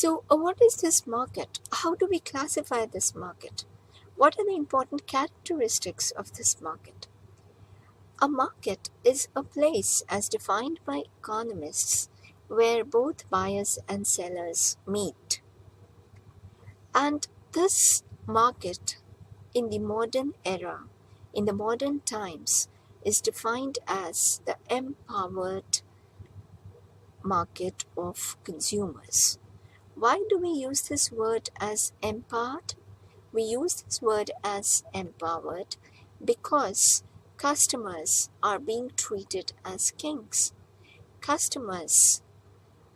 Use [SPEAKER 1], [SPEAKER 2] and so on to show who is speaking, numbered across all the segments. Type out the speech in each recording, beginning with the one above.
[SPEAKER 1] So, what is this market? How do we classify this market? What are the important characteristics of this market? A market is a place as defined by economists where both buyers and sellers meet. And this market in the modern era, in the modern times, is defined as the empowered market of consumers. Why do we use this word as empowered? We use this word as empowered because customers are being treated as kings. Customers,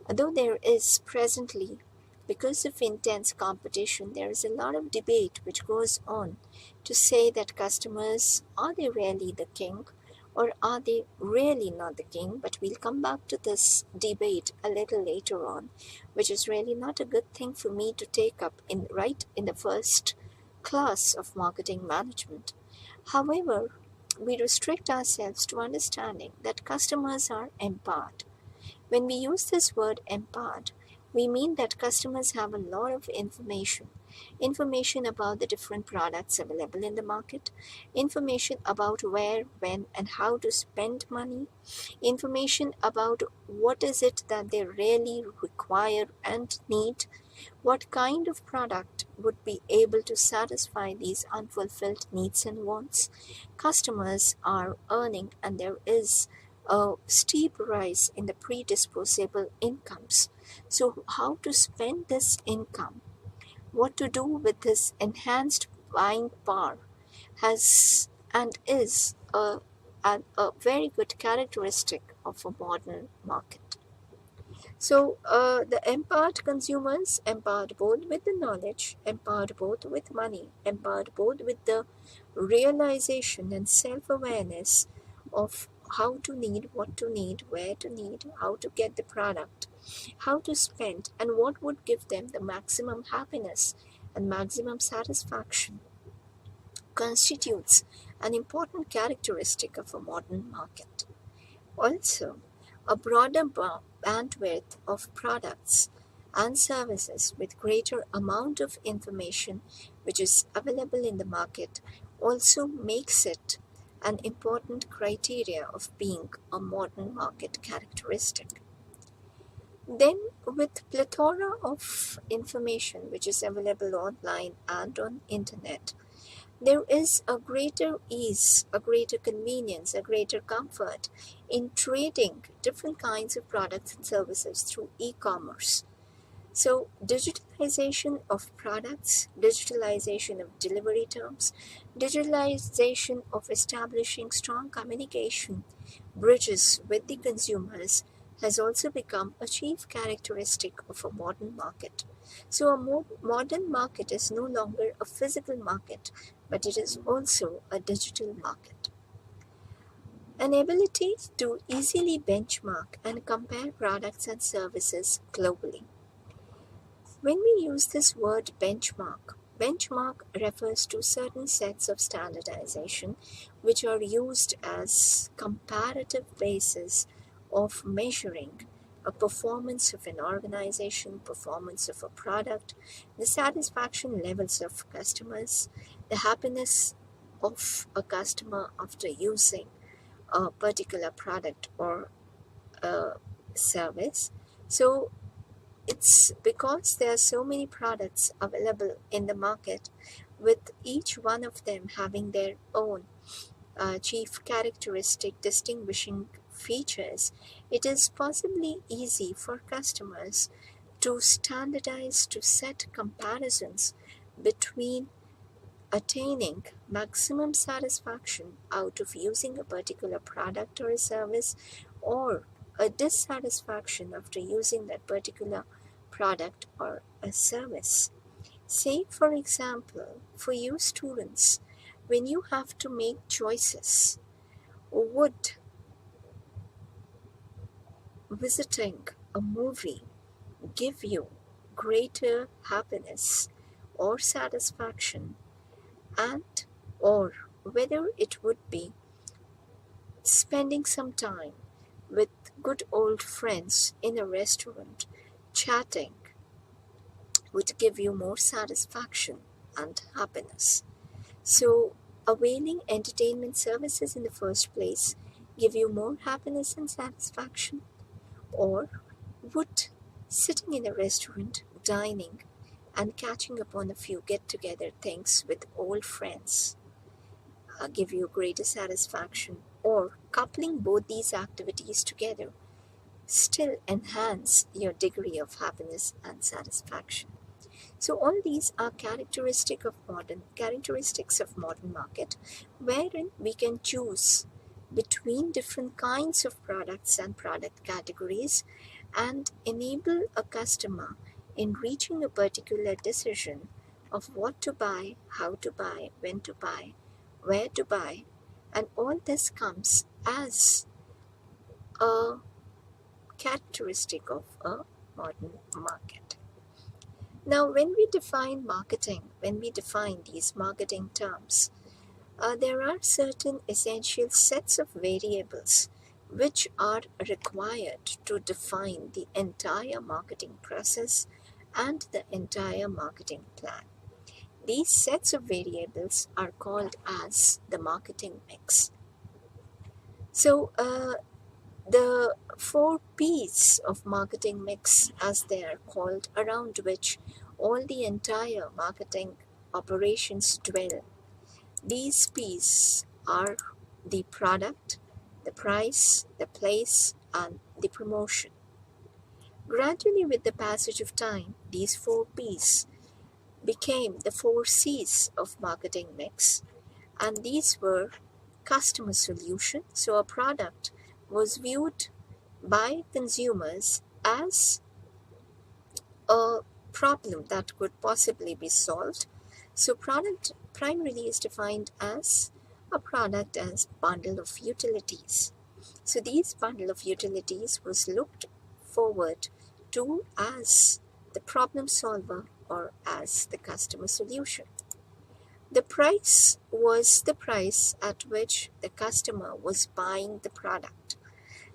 [SPEAKER 1] though there is presently, because of intense competition, there is a lot of debate which goes on to say that customers, are they really the king or are they really not the king? But we'll come back to this debate a little later on, which is really not a good thing for me to take up right in the first class of marketing management. However, we restrict ourselves to understanding that customers are empowered. When we use this word empowered, we mean that customers have a lot of information about the different products available in the market, information about where, when, and how to spend money, information about what is it that they really require and need, what kind of product would be able to satisfy these unfulfilled needs and wants. Customers are earning, and there is a steep rise in the predisposable incomes. So, how to spend this income, what to do with this enhanced buying power, has and is a very good characteristic of a modern market. So, the empowered consumers, empowered both with the knowledge, empowered both with money, empowered both with the realization and self awareness of how to need, what to need, where to need, how to get the product, how to spend, and what would give them the maximum happiness and maximum satisfaction, constitutes an important characteristic of a modern market. Also, a broader bandwidth of products and services with greater amount of information which is available in the market also makes it an important criteria of being a modern market characteristic. Then, with plethora of information which is available online and on internet, there is a greater ease, a greater convenience, a greater comfort in trading different kinds of products and services through e-commerce. So, digitalization of products, digitalization of delivery terms, digitalization of establishing strong communication bridges with the consumers has also become a chief characteristic of a modern market. So, a modern market is no longer a physical market, but it is also a digital market. An ability to easily benchmark and compare products and services globally. When we use this word benchmark refers to certain sets of standardization which are used as comparative basis of measuring a performance of an organization, performance of a product, the satisfaction levels of customers, the happiness of a customer after using a particular product or a service. So, it's because there are so many products available in the market, with each one of them having their own chief characteristic distinguishing features, it is possibly easy for customers to standardize, to set comparisons between attaining maximum satisfaction out of using a particular product or a service, or a dissatisfaction after using that particular product or a service. Say, for example, for you students, when you have to make choices, would visiting a movie give you greater happiness or satisfaction, and or whether it would be spending some time with good old friends in a restaurant, chatting, would give you more satisfaction and happiness. So, availing entertainment services in the first place give you more happiness and satisfaction? Or would sitting in a restaurant, dining, and catching up on a few get together things with old friends give you greater satisfaction? Or coupling both these activities together still enhance your degree of happiness and satisfaction? So all these are characteristics of modern market, wherein we can choose between different kinds of products and product categories and enable a customer in reaching a particular decision of what to buy, how to buy, when to buy, where to buy, and all this comes as a characteristic of a modern market. Now, when we define marketing, when we define these marketing terms, there are certain essential sets of variables which are required to define the entire marketing process and the entire marketing plan. These sets of variables are called as the marketing mix. So, the 4 P's of marketing mix, as they are called, around which all the entire marketing operations dwell. These P's are the product, the price, the place, and the promotion. Gradually, with the passage of time, these 4 P's became the 4 C's of marketing mix, and these were customer solution. So a product was viewed by consumers as a problem that could possibly be solved. So product primarily is defined as a product as bundle of utilities. So these bundle of utilities was looked forward to as the problem solver or as the customer solution. The price was the price at which the customer was buying the product.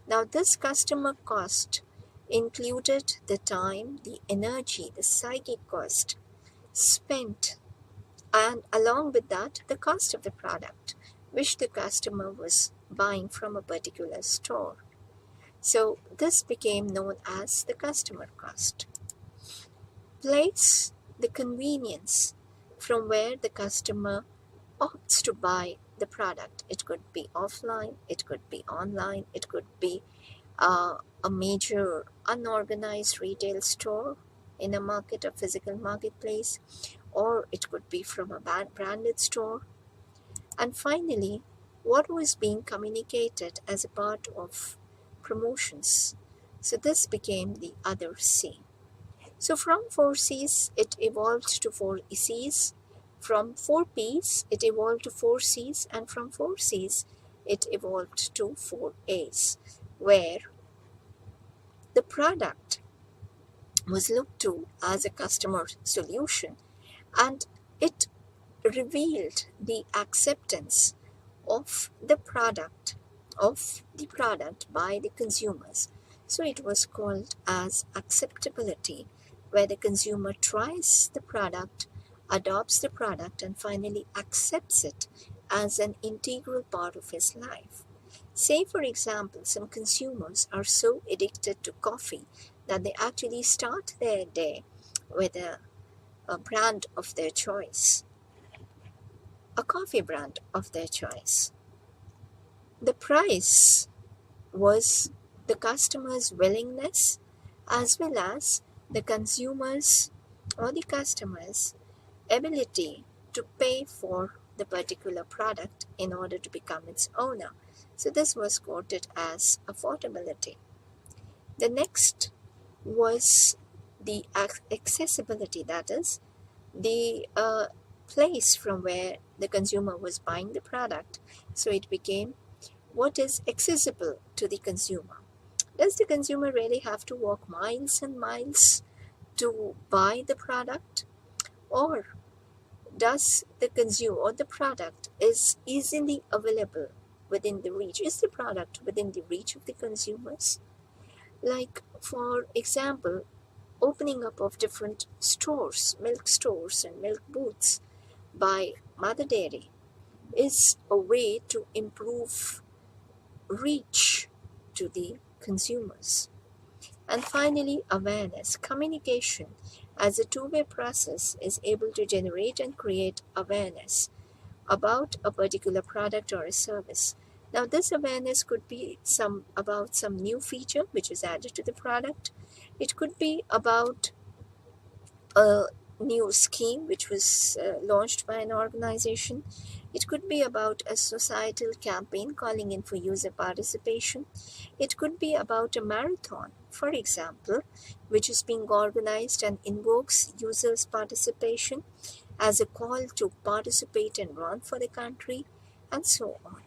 [SPEAKER 1] Now this customer cost included the time, the energy, the psychic cost spent, and along with that the cost of the product which the customer was buying from a particular store. So this became known as the customer cost. Place, the convenience from where the customer opts to buy the product. It could be offline, it could be online, it could be a major unorganized retail store in a market, a physical marketplace, or it could be from a branded store. And finally, what was being communicated as a part of promotions. So this became the other C. So from 4 C's, it evolved to 4 C's. From 4 P's, it evolved to 4 C's. And from 4 C's, it evolved to 4 A's, where the product was looked to as a customer solution, and it revealed the acceptance of the product by the consumers. So it was called as acceptability, where the consumer tries the product, adopts the product, and finally accepts it as an integral part of his life. Say, for example, some consumers are so addicted to coffee that they actually start their day with a brand of their choice, a coffee brand of their choice. The price was the customer's willingness as well as the consumer's or the customer's ability to pay for the particular product in order to become its owner. So this was quoted as affordability. The next was the accessibility, that is, the place from where the consumer was buying the product. So it became what is accessible to the consumer. Does the consumer really have to walk miles and miles to buy the product? Or does the consumer or the product is easily available within the reach? Is the product within the reach of the consumers? Like, for example, opening up of different stores, milk stores and milk booths by Mother Dairy is a way to improve reach to the consumers. And finally, awareness. Communication as a two-way process is able to generate and create awareness about a particular product or a service. Now, this awareness could be about some new feature which is added to the product. It could be about a new scheme which was launched by an organization. It could be about a societal campaign calling in for user participation. It could be about a marathon, for example, which is being organized and invokes users' participation as a call to participate and run for the country, and so on.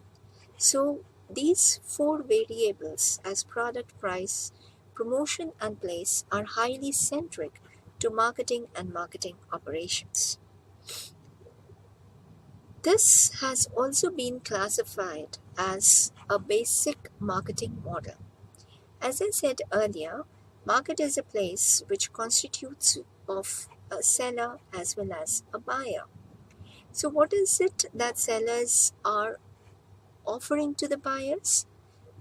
[SPEAKER 1] So these four variables as product, price, promotion, and place are highly centric to marketing and marketing operations. This has also been classified as a basic marketing model. As I said earlier, market is a place which constitutes of a seller as well as a buyer. So what is it that sellers are offering to the buyers?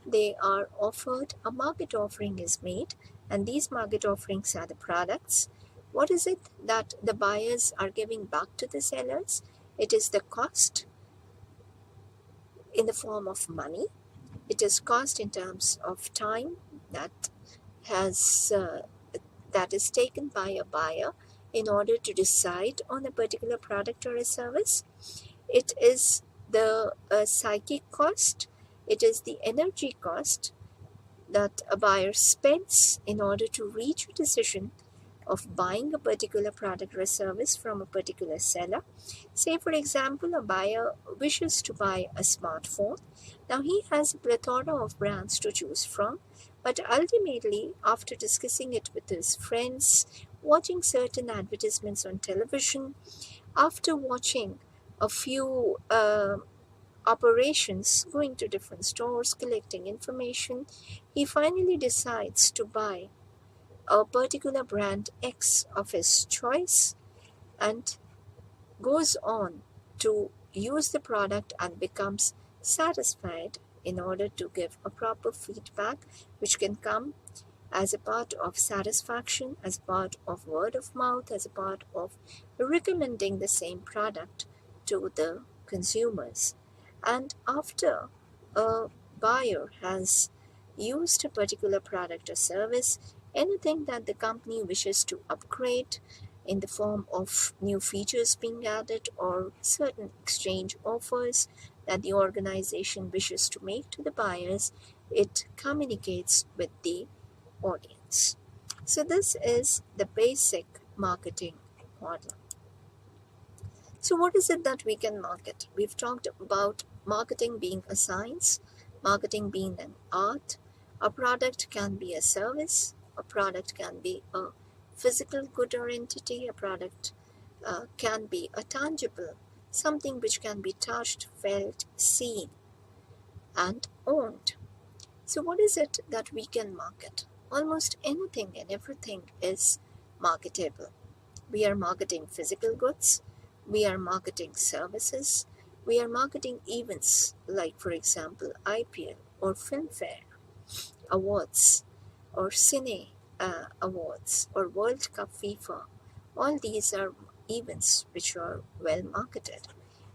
[SPEAKER 1] They are offered, a market offering is made, and these market offerings are the products. What is it that the buyers are giving back to the sellers? It is the cost in the form of money. It is cost in terms of time has that is taken by a buyer in order to decide on a particular product or a service. It is the psychic cost. It is the energy cost that a buyer spends in order to reach a decision of buying a particular product or a service from a particular seller. Say, for example, a buyer wishes to buy a smartphone. Now, he has a plethora of brands to choose from, but ultimately, after discussing it with his friends, watching certain advertisements on television, after watching a few operations, going to different stores, collecting information, he finally decides to buy a particular brand X of his choice and goes on to use the product and becomes satisfied in order to give a proper feedback, which can come as a part of satisfaction, as part of word of mouth, as a part of recommending the same product to the consumers. And after a buyer has used a particular product or service, anything that the company wishes to upgrade in the form of new features being added or certain exchange offers that the organization wishes to make to the buyers, it communicates with the audience. So this is the basic marketing model. So what is it that we can market? We've talked about marketing being a science, marketing being an art. A product can be a service, a product can be a physical good or entity, a product can be a tangible, something which can be touched, felt, seen, and owned. So what is it that we can market? Almost anything and everything is marketable. We are marketing physical goods, we are marketing services, we are marketing events like, for example, IPL or Filmfare awards or Cine awards or World Cup FIFA. All these are events which are well marketed.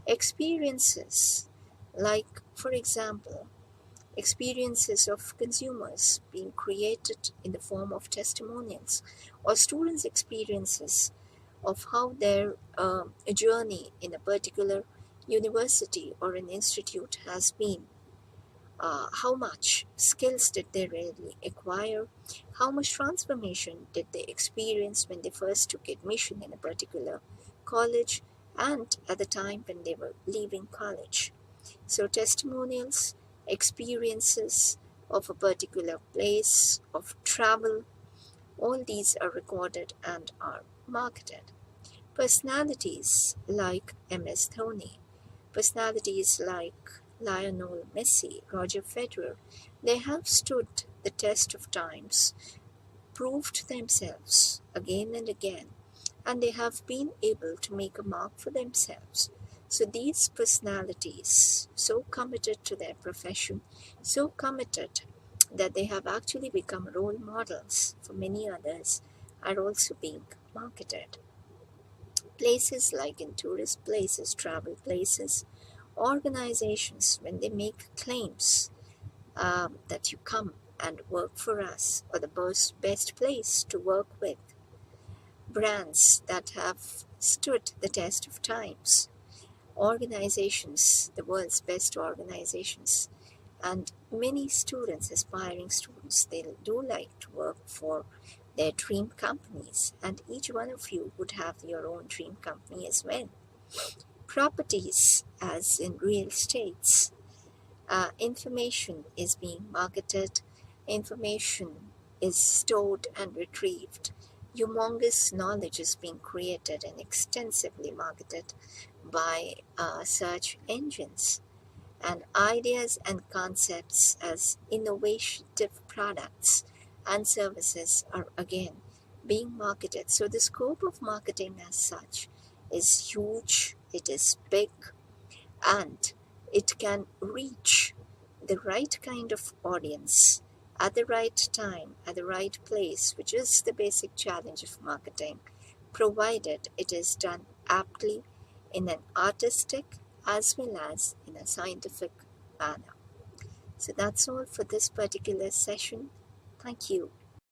[SPEAKER 1] Experiences like, for example, experiences of consumers being created in the form of testimonials, or students' experiences of how their journey in a particular university or an institute has been. How much skills did they really acquire? How much transformation did they experience when they first took admission in a particular college and at the time when they were leaving college? So testimonials, experiences of a particular place, of travel, all these are recorded and are marketed. Personalities like MS Dhoni, personalities like Lionel Messi, Roger Federer, they have stood the test of times proved themselves again and again, and they have been able to make a mark for themselves. So these personalities, so committed to their profession, so committed that they have actually become role models for many others, are also being marketed. Places like in tourist places, travel places, organizations, when they make claims that you come and work for us, or the best place to work with, brands that have stood the test of times, organizations, the world's best organizations, and many students, aspiring students, they do like to work for their dream companies, and each one of you would have your own dream company as well. Properties, as in real estates, information is being marketed, information is stored and retrieved, humongous knowledge is being created and extensively marketed by search engines, and ideas and concepts as innovative products and services are again being marketed. So the scope of marketing as such is huge, it is big, and it can reach the right kind of audience at the right time, at the right place, which is the basic challenge of marketing, provided it is done aptly in an artistic as well as in a scientific manner. So that's all for this particular session. Thank you.